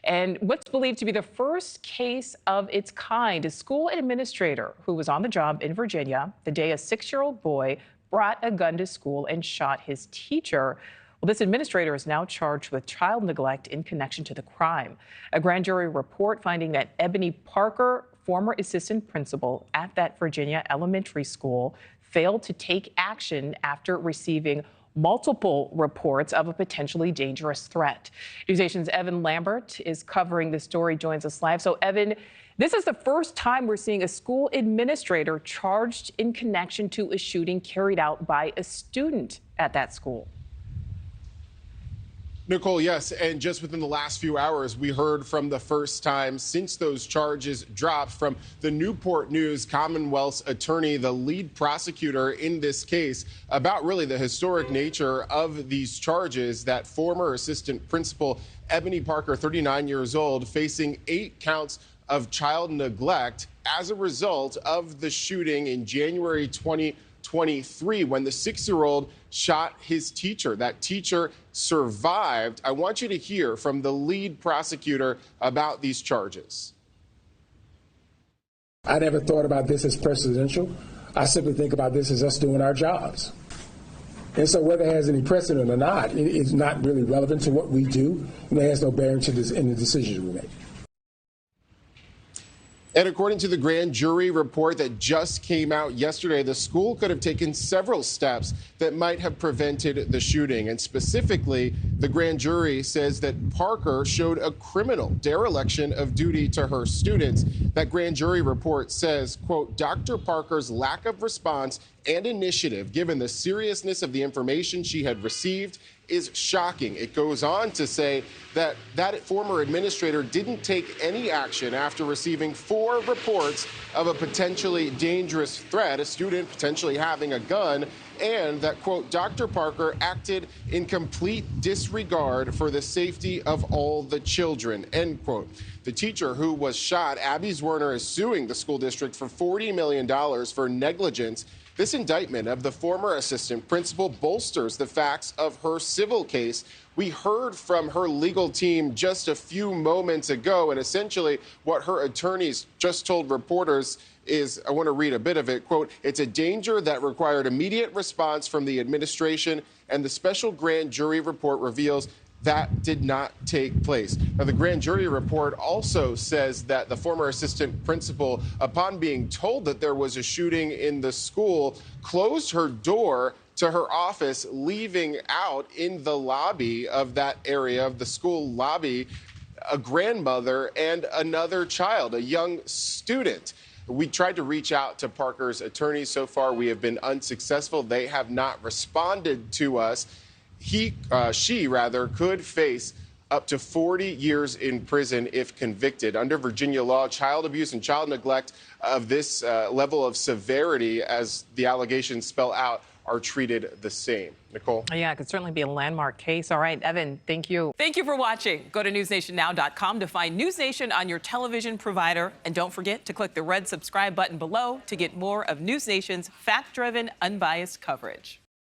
And what's believed to be the first case of its kind, a school administrator who was on the job in Virginia the day a 6-year-old boy brought a gun to school and shot his teacher. Well, this administrator is now charged with child neglect in connection to the crime. A grand jury report finding that Ebony Parker, former assistant principal at that Virginia elementary school, failed to take action after receiving multiple reports of a potentially dangerous threat. NewsNation's Evan Lambert is covering the story, joins us live. So, Evan, this is the first time we're seeing a school administrator charged in connection to a shooting carried out by a student at that school. Nichole, yes, and just within the last few hours, we heard from the first time since those charges dropped from the Newport News Commonwealth's attorney, the lead prosecutor in this case, about really the historic nature of these charges. That former assistant principal, Ebony Parker, 39 years old, facing 8 counts of child neglect as a result of the shooting in January 2023 when the 6-year-old shot his teacher. That teacher survived. I want you to hear from the lead prosecutor about these charges. I never thought about this as presidential. I simply think about this as us doing our jobs. And so whether it has any precedent or not, it is not really relevant to what we do, and it has no bearing to this in the decisions we make. And according to the grand jury report that just came out yesterday, the school could have taken several steps that might have prevented the shooting. And specifically, the grand jury says that Parker showed a criminal dereliction of duty to her students. That grand jury report says, quote, Dr. Parker's lack of response and initiative, given the seriousness of the information she had received, is shocking. It goes on to say that that former administrator didn't take any action after receiving 4 reports of a potentially dangerous threat, a student potentially having a gun, and that, quote, Dr. Parker acted in complete disregard for the safety of all the children, end quote. The teacher who was shot, Abby Zwerner, is suing the school district for $40 million for negligence. This indictment of the former assistant principal bolsters the facts of her civil case. We heard from her legal team just a few moments ago, and essentially what her attorneys just told reporters is, I want to read a bit of it, quote, it's a danger that required immediate response from the administration, and the special grand jury report reveals that did not take place. Now, the grand jury report also says that the former assistant principal, upon being told that there was a shooting in the school, closed her door to her office, leaving out in the lobby of that area of the school lobby a grandmother and another child, a young student. We tried to reach out to Parker's attorneys. So far, we have been unsuccessful. They have not responded to us. She could face up to 40 years in prison if convicted. Under Virginia law, child abuse and child neglect of this level of severity, as the allegations spell out, are treated the same. Nichole? Yeah, it could certainly be a landmark case. All right, Evan, thank you. Thank you for watching. Go to newsnationnow.com to find NewsNation on your television provider. And don't forget to click the red subscribe button below to get more of NewsNation's fact-driven, unbiased coverage.